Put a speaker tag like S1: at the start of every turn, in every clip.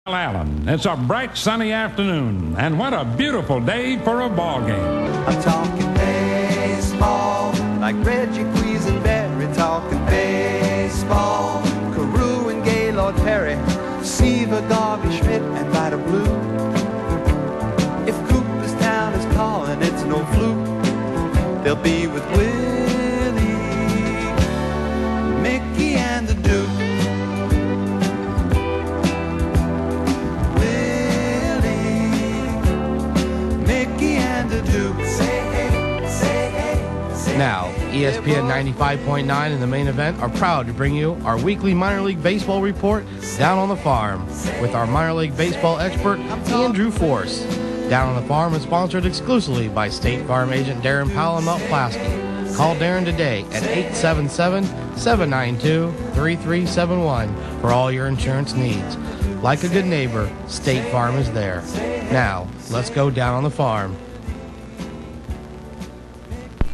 S1: Allen. It's a bright sunny afternoon, and what a beautiful day for a ball game.
S2: I'm talking baseball, like Reggie Quisenberry, talking baseball. Carew and Gaylord Perry, Seaver, Garvey, Schmidt, and Vida Blue. If Cooperstown is calling, it's no fluke. They'll be with Willie, Mickey, and the Duke.
S3: Now, ESPN 95.9 and the main event are proud to bring you our weekly minor league baseball report, Down on the Farm, with our minor league baseball expert, Andrew Force. Down on the Farm is sponsored exclusively by State Farm agent Darren Powell and Mount Pulaski. Call Darren today at 877-792-3371 for all your insurance needs. Like a good neighbor, State Farm is there. Now, let's go down on the farm.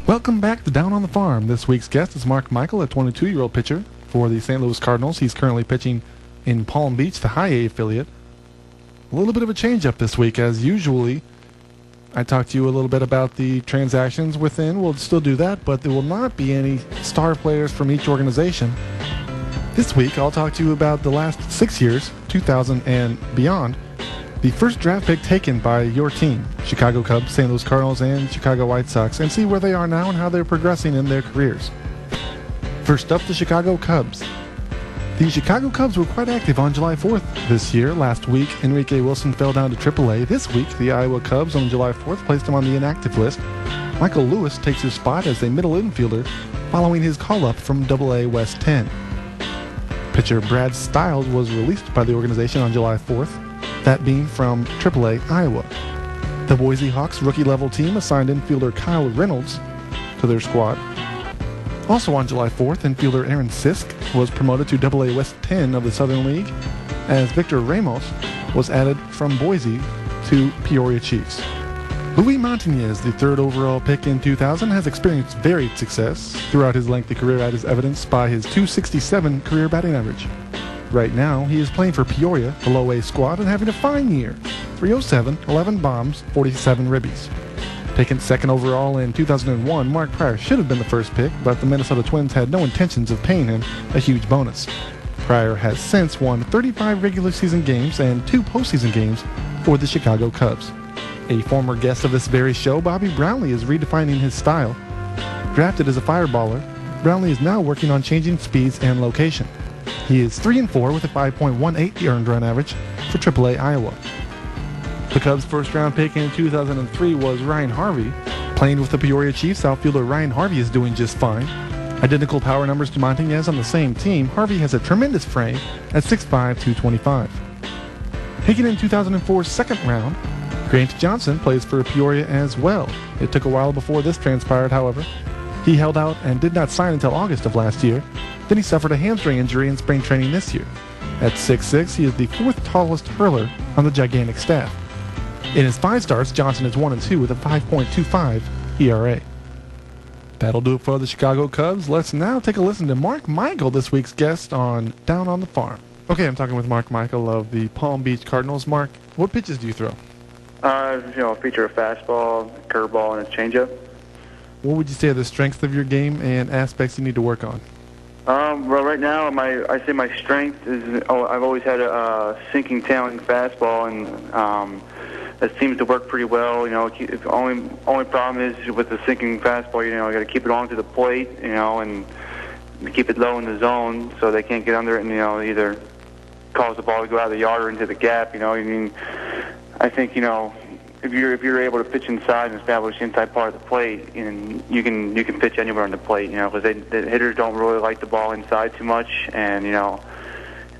S4: Welcome back to Down on the Farm. This week's guest is Mark Michael, a 22-year-old pitcher for the St. Louis Cardinals. He's currently pitching in Palm Beach, the High A affiliate. A little bit of a change-up this week, as usually. I talked to you a little bit about the transactions within. We'll still do that, but there will not be any star players from each organization. This week, I'll talk to you about the last 6 years, 2000 and beyond, the first draft pick taken by your team, Chicago Cubs, St. Louis Cardinals, and Chicago White Sox, and see where they are now and how they're progressing in their careers. First up, the Chicago Cubs. The Chicago Cubs were quite active on July 4th this year. Last week, Enrique Wilson fell down to AAA. This week, the Iowa Cubs on July 4th placed him on the inactive list. Michael Lewis takes his spot as a middle infielder following his call-up from AA West 10. Pitcher Brad Stiles was released by the organization on July 4th, that being from AAA Iowa. The Boise Hawks rookie-level team assigned infielder Kyle Reynolds to their squad. Also on July 4th, infielder Aaron Sisk was promoted to AA West 10 of the Southern League, as Victor Ramos was added from Boise to Peoria Chiefs. Luis Montañez, the third overall pick in 2000, has experienced varied success throughout his lengthy career, as evidenced by his .267 career batting average. Right now, he is playing for Peoria, the low A squad, and having a fine year. 307, 11 bombs, 47 ribbies. Taken second overall in 2001, Mark Pryor should have been the first pick, but the Minnesota Twins had no intentions of paying him a huge bonus. Pryor has since won 35 regular season games and 2 postseason games for the Chicago Cubs. A former guest of this very show, Bobby Brownlee, is redefining his style. Drafted as a fireballer, Brownlee is now working on changing speeds and location. He is 3-4 with a 5.18 earned run average for AAA Iowa. The Cubs' first-round pick in 2003 was Ryan Harvey. Playing with the Peoria Chiefs, outfielder Ryan Harvey is doing just fine. Identical power numbers to Montañez on the same team, Harvey has a tremendous frame at 6'5", 225. Taken in 2004's second round, Grant Johnson plays for Peoria as well. It took a while before this transpired, however. He held out and did not sign until August of last year. Then he suffered a hamstring injury in spring training this year. At 6'6", he is the 4th tallest hurler on the gigantic staff. In his 5 starts, Johnson is 1-2 with a 5.25 ERA. That'll do it for the Chicago Cubs. Let's now take a listen to Mark Michael, this week's guest on Down on the Farm. Okay, I'm talking with Mark Michael of the Palm Beach Cardinals. Mark, what pitches do you throw?
S5: Feature a fastball, curveball, and a changeup.
S4: What would you say are the strengths of your game and aspects you need to work on?
S5: Well, right now, I say my strength is I've always had a sinking, tailing fastball, and that seems to work pretty well. Only problem is with the sinking fastball. You got to keep it on to the plate, and keep it low in the zone so they can't get under it and either cause the ball to go out of the yard or into the gap. I think if you're able to pitch inside and establish the inside part of the plate, and you can pitch anywhere on the plate, because the hitters don't really like the ball inside too much, and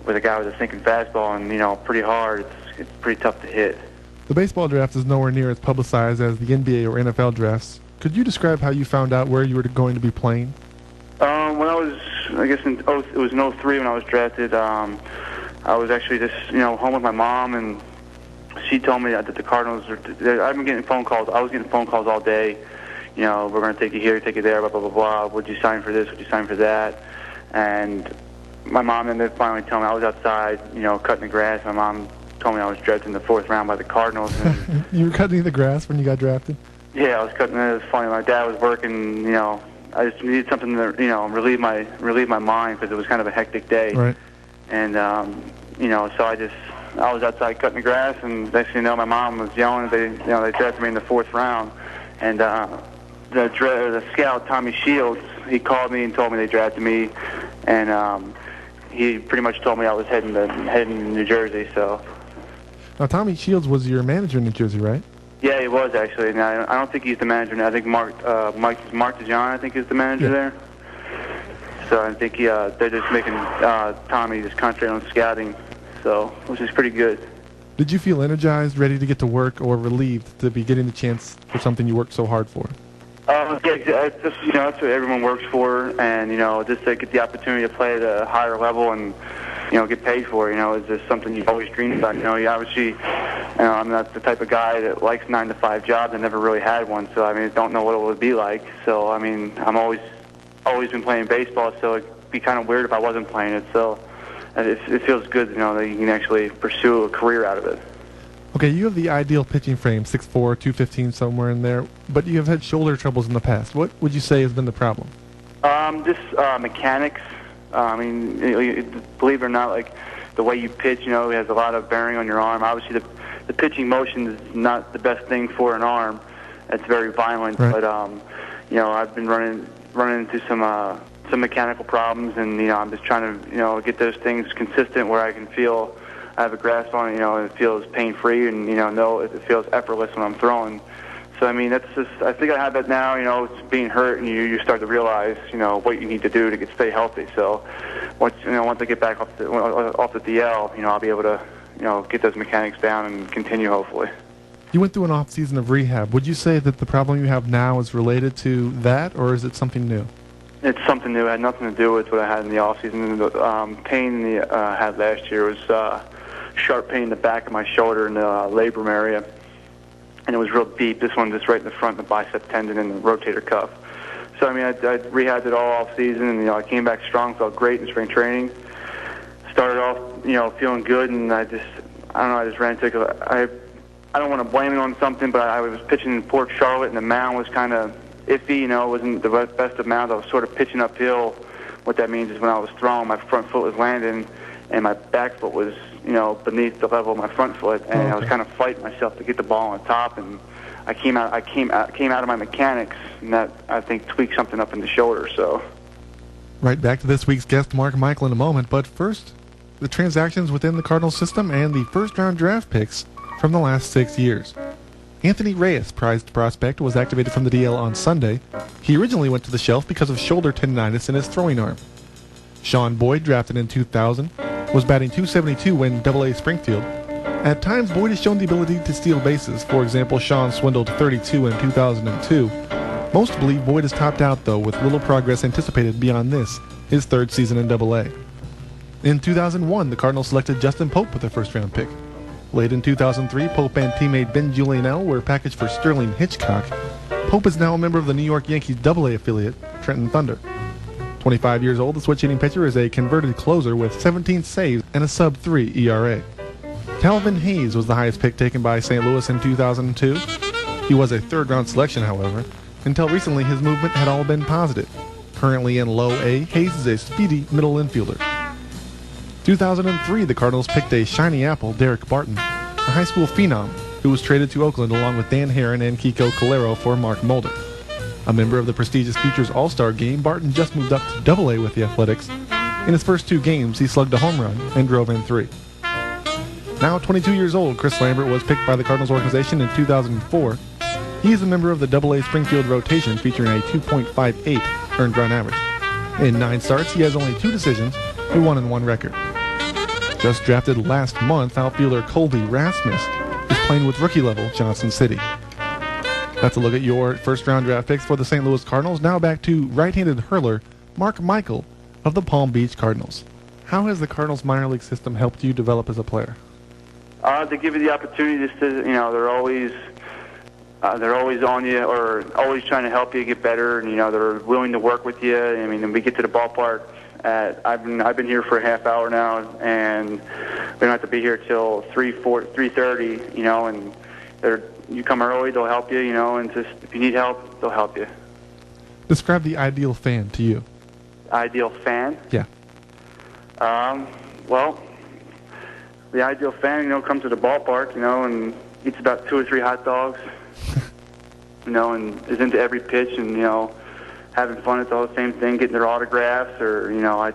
S5: with a guy with a sinking fastball and pretty hard, it's pretty tough to hit.
S4: The baseball draft is nowhere near as publicized as the NBA or NFL drafts. Could you describe how you found out where you were going to be playing?
S5: When I was, it was in 03 when I was drafted. I was actually just home with my mom, and she told me that the Cardinals I've been getting phone calls. I was getting phone calls all day. We're going to take you here, take you there, blah, blah, blah, blah. Would you sign for this? Would you sign for that? And my mom ended up finally telling me, I was outside, cutting the grass. My mom told me I was drafted in the 4th round by the Cardinals. And
S4: You were cutting the grass when you got drafted?
S5: yeah, I was cutting. It was funny. My dad was working. I just needed something to relieve my mind because it was kind of a hectic day.
S4: Right.
S5: And so I was outside cutting the grass, and next thing you know, my mom was yelling. They drafted me in the 4th round, and the scout Tommy Shields, he called me and told me they drafted me, and he pretty much told me I was heading to New Jersey. So.
S4: Now, Tommy Shields was your manager in New Jersey, right?
S5: Yeah, he was actually. Now, I don't think he's the manager now. I think Mark DeJohn, I think, is the manager there. So I think they're just making Tommy just concentrate on scouting, so which is pretty good.
S4: Did you feel energized, ready to get to work, or relieved to be getting the chance for something you worked so hard for?
S5: Yeah, that's what everyone works for, and just to get the opportunity to play at a higher level and get paid for. Is just something you've always dreamed about. You obviously, I'm not the type of guy that likes 9-to-5 jobs. I never really had one, so I don't know what it would be like. So I'm always been playing baseball, so it'd be kind of weird if I wasn't playing it. So it feels good, that you can actually pursue a career out of it.
S4: Okay, you have the ideal pitching frame, 6'4", 215, somewhere in there, but you have had shoulder troubles in the past. What would you say has been the problem?
S5: Just mechanics. Believe it or not, like the way you pitch, it has a lot of bearing on your arm. Obviously, the pitching motion is not the best thing for an arm. It's very violent,
S4: right.
S5: But I've been running into some mechanical problems, and I'm just trying to get those things consistent where I can feel I have a grasp on it, and it feels pain-free, and it feels effortless when I'm throwing. So that's just, I think I have that now. It's being hurt, and you start to realize what you need to do to stay healthy. So once I get back off the DL, I'll be able to get those mechanics down and continue hopefully.
S4: You went through an off season of rehab. Would you say that the problem you have now is related to that, or is it something new?
S5: It's something new. It had nothing to do with what I had in the off season. The pain I had last year was sharp pain in the back of my shoulder in the labrum area, and it was real deep. This one just right in the front, the bicep tendon and the rotator cuff. So I rehabbed it all off season, and I came back strong, felt great in spring training. Started off, feeling good, and I just ran into I don't want to blame it on something, but I was pitching in Port Charlotte, and the mound was kind of iffy. It wasn't the best of mounds. I was sort of pitching uphill. What that means is when I was throwing, my front foot was landing, and my back foot was beneath the level of my front foot, and I was kind of fighting myself to get the ball on top, and I came out of my mechanics, and that I think tweaked something up in the shoulder. So,
S4: right back to this week's guest, Mark Michael, in a moment. But first, the transactions within the Cardinals system and the first-round draft picks from the last 6 years. Anthony Reyes, prized prospect, was activated from the DL on Sunday. He originally went to the shelf because of shoulder tendonitis in his throwing arm. Sean Boyd, drafted in 2000, was batting .272 when AA Springfield. At times, Boyd has shown the ability to steal bases. For example, Sean swindled 32 in 2002. Most believe Boyd has topped out, though, with little progress anticipated beyond this, his third season in AA. In 2001, the Cardinals selected Justin Pope with their first-round pick. Late in 2003, Pope and teammate Ben Julianell were packaged for Sterling Hitchcock. Pope is now a member of the New York Yankees AA affiliate, Trenton Thunder. 25 years old, the switch-hitting pitcher is a converted closer with 17 saves and a sub-3 ERA. Calvin Hayes was the highest pick taken by St. Louis in 2002. He was a third-round selection, however. Until recently, his movement had all been positive. Currently in low A, Hayes is a speedy middle infielder. 2003, the Cardinals picked a shiny apple, Derek Barton, a high school phenom who was traded to Oakland along with Dan Herron and Kiko Calero for Mark Mulder. A member of the prestigious Futures All-Star game, Barton just moved up to AA with the Athletics. In his first 2 games, he slugged a home run and drove in 3. Now 22 years old, Chris Lambert was picked by the Cardinals organization in 2004. He is a member of the AA Springfield rotation, featuring a 2.58 earned run average. In 9 starts, he has only 2 decisions, a 1-1 record. Just drafted last month, outfielder Colby Rasmus is playing with rookie-level Johnson City. That's a look at your first-round draft picks for the St. Louis Cardinals. Now back to right-handed hurler Mark Michael of the Palm Beach Cardinals. How has the Cardinals minor league system helped you develop as a player?
S5: To give you the opportunity to, they're always on you, or always trying to help you get better, and they're willing to work with you. And we get to the ballpark. I've been here for a half hour now, and don't have to be here till 3:30, you know, and you come early, they'll help you, you know, and just if you need help, they'll help you.
S4: Describe the ideal fan to you.
S5: Ideal fan?
S4: Yeah.
S5: Well, the ideal fan, you know, comes to the ballpark, you know, and eats about 2 or 3 hot dogs, you know, and is into every pitch and, you know, having fun at the same thing, getting their autographs, or, you know, I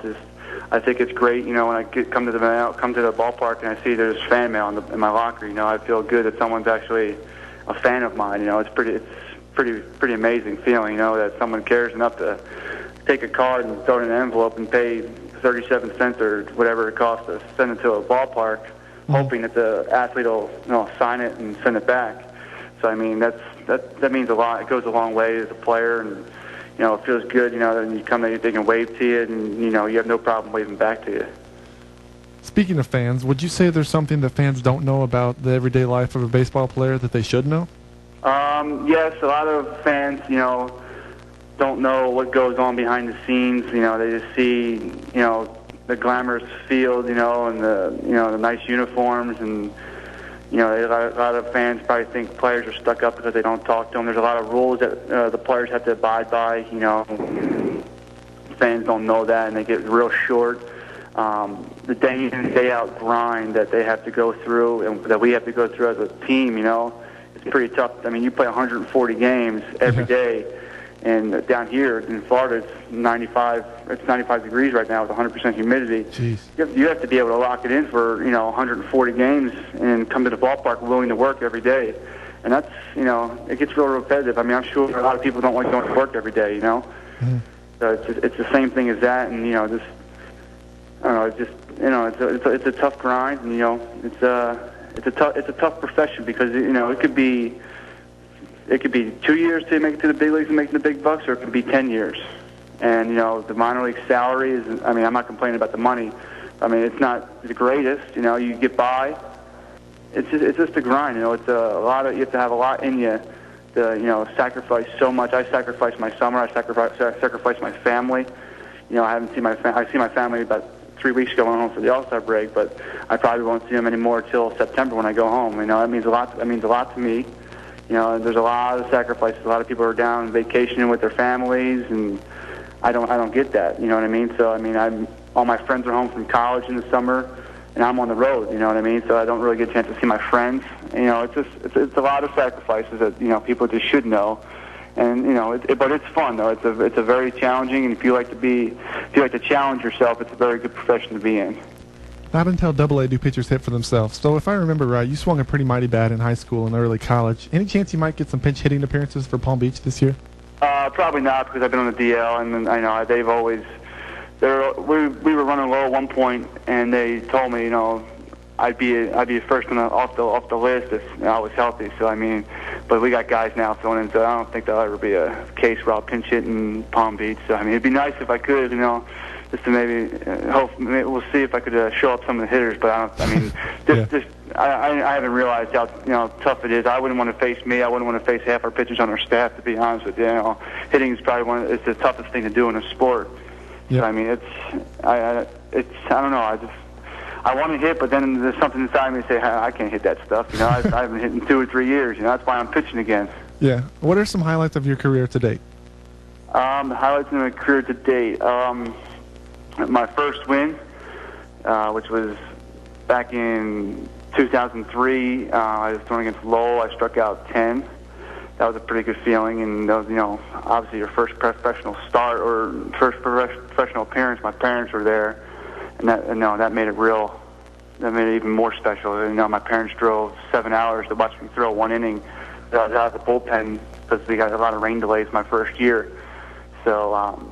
S5: think it's great, you know, when I come to the ballpark and I see there's fan mail in my locker, you know, I feel good that someone's actually a fan of mine, you know. It's pretty amazing feeling, you know, that someone cares enough to take a card and throw it in an envelope and pay 37 cents or whatever it costs to send it to a ballpark, hoping that the athlete will, you know, sign it and send it back. So I mean, that means a lot. It goes a long way as a player, and you know, it feels good. You know, that you come there, they can wave to you, and you know, you have no problem waving back to you.
S4: Speaking of fans, would you say there's something that fans don't know about the everyday life of a baseball player that they should know?
S5: Yes, a lot of fans, you know, don't know what goes on behind the scenes. You know, they just see, you know, the glamorous field, you know, and the nice uniforms, and you know, a lot of fans probably think players are stuck up because they don't talk to them. There's a lot of rules that the players have to abide by. You know, fans don't know that, and they get real short. The day in and day out grind that they have to go through, and that we have to go through as a team, you know, it's pretty tough. I mean, you play 140 games every day. And down here in Florida, it's 95 degrees right now with 100% humidity.
S4: Jeez.
S5: You have to be able to lock it in for, you know, 140 games and come to the ballpark willing to work every day. And that's, you know, it gets real repetitive. I mean, I'm sure a lot of people don't like going to work every day, you know. Mm-hmm. So it's the same thing as that, and, you know, just, I don't know, it's just, you know, it's a tough grind, and, you know, it's a tough profession because, you know, it could be 2 years to make it to the big leagues and make the big bucks, or it could be 10 years. And, you know, the minor league salary is, I mean, I'm not complaining about the money. I mean, it's not the greatest, you know, you get by. It's just a grind, you know, it's you have to have a lot in you to, you know, sacrifice so much. I sacrifice my summer, I sacrifice my family. You know, I see my family about 3 weeks ago when I went home for the All-Star break, but I probably won't see them anymore till September when I go home. You know, that means a lot to me. You know, there's a lot of sacrifices. A lot of people are down vacationing with their families, and I don't get that. You know what I mean? So I mean, all my friends are home from college in the summer, and I'm on the road. You know what I mean? So I don't really get a chance to see my friends. You know, it's a lot of sacrifices that, you know, people just should know. And you know, but it's fun though. It's a very challenging, and if you like to challenge yourself, it's a very good profession to be in.
S4: Not until AA do pitchers hit for themselves. So if I remember right, you swung a pretty mighty bat in high school and early college. Any chance you might get some pinch hitting appearances for Palm Beach this year?
S5: Probably not, because I've been on the DL, and I know they've always. We were running low at one point, and they told me, you know, I'd be first off the list if I was healthy. So I mean, but we got guys now filling in, so I don't think there'll ever be a case where I'll pinch hit in Palm Beach. So I mean, it'd be nice if I could, you know. Just to maybe we'll see if I could show up some of the hitters, but I haven't realized how, you know, tough it is. I wouldn't want to face me. I wouldn't want to face half our pitchers on our staff, to be honest with you. You know, hitting is probably it's the toughest thing to do in a sport. Yep. So, I mean, I don't know. I want to hit, but then there's something inside me to say I can't hit that stuff. You know, I haven't hit in 2 or 3 years. You know, that's why I'm pitching again.
S4: Yeah. What are some highlights of your career to date?
S5: The highlights of my career to date. My first win, which was back in 2003, I was throwing against Lowell. I struck out 10. That was a pretty good feeling, and that was, you know, obviously your first professional start or first professional appearance. My parents were there, and that made it even more special. You know, my parents drove 7 hours to watch me throw 1 inning out of the bullpen because we got a lot of rain delays my first year. So.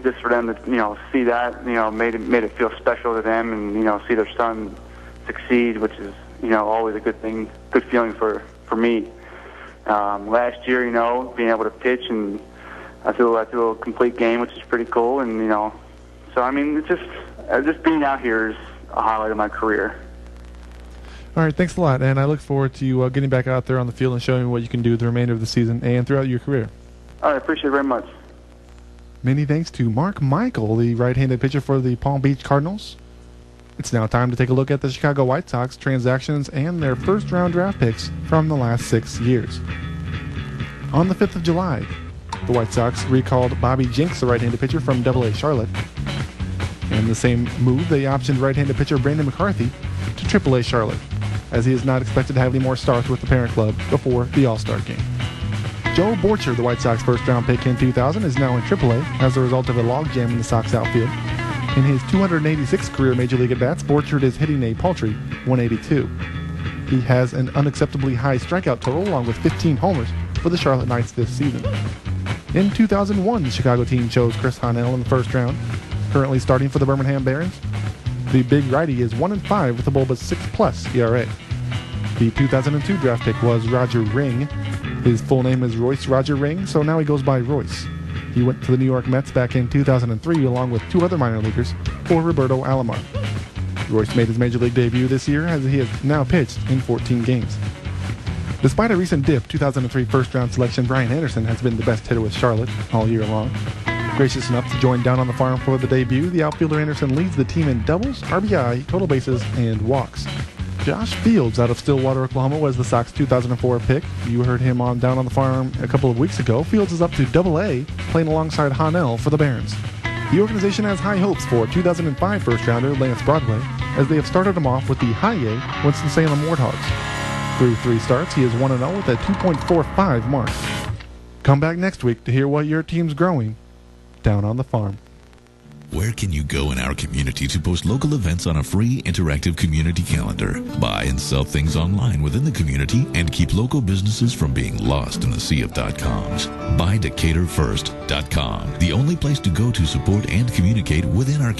S5: Just for them to, you know, see that, you know, made it feel special to them, and, you know, see their son succeed, which is, you know, always a good thing, good feeling for me. Last year, you know, being able to pitch, and I threw a complete game, which is pretty cool, and, you know, so I mean, it's just being out here is a highlight of my career.
S4: All right, thanks a lot, and I look forward to you getting back out there on the field and showing what you can do the remainder of the season and throughout your career.
S5: All right, I appreciate it very much.
S4: Many thanks to Mark Michael, the right-handed pitcher for the Palm Beach Cardinals. It's now time to take a look at the Chicago White Sox transactions and their first-round draft picks from the last 6 years. On the 5th of July, the White Sox recalled Bobby Jenks, the right-handed pitcher from AA Charlotte. In the same move, they optioned right-handed pitcher Brandon McCarthy to AAA Charlotte, as he is not expected to have any more starts with the parent club before the All-Star game. Joe Borcher, the White Sox first-round pick in 2000, is now in AAA as a result of a logjam in the Sox outfield. In his 286th career Major League at-bats, Borchard is hitting a paltry 182. He has an unacceptably high strikeout total, along with 15 homers for the Charlotte Knights this season. In 2001, the Chicago team chose Chris Honnell in the first round, currently starting for the Birmingham Barons. The big righty is 1-5 with a bulbous 6+ ERA. The 2002 draft pick was Roger Ring. His full name is Royce Roger Ring, so now he goes by Royce. He went to the New York Mets back in 2003 along with 2 other minor leaguers for Roberto Alomar. Royce made his Major League debut this year as he has now pitched in 14 games. Despite a recent dip, 2003 first-round selection Brian Anderson has been the best hitter with Charlotte all year long. Gracious enough to join down on the farm for the debut, the outfielder Anderson leads the team in doubles, RBI, total bases, and walks. Josh Fields out of Stillwater, Oklahoma was the Sox 2004 pick. You heard him on Down on the Farm a couple of weeks ago. Fields is up to AA, playing alongside Honnell for the Barons. The organization has high hopes for 2005 first-rounder Lance Broadway, as they have started him off with the high A Winston-Salem Warthogs. Through 3 starts, he is 1-0 with a 2.45 mark. Come back next week to hear what your team's growing down on the farm.
S6: Where can you go in our community to post local events on a free, interactive community calendar? Buy and sell things online within the community and keep local businesses from being lost in the sea of .coms. Buy DecaturFirst.com, the only place to go to support and communicate within our